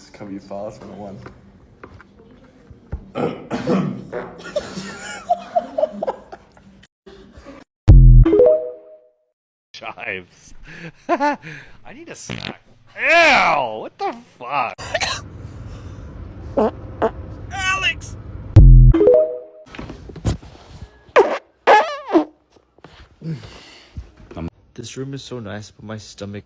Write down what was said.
Just cover your files for the one. Chives. I need a snack. Ew! What the fuck? Alex! This room is so nice, but my stomach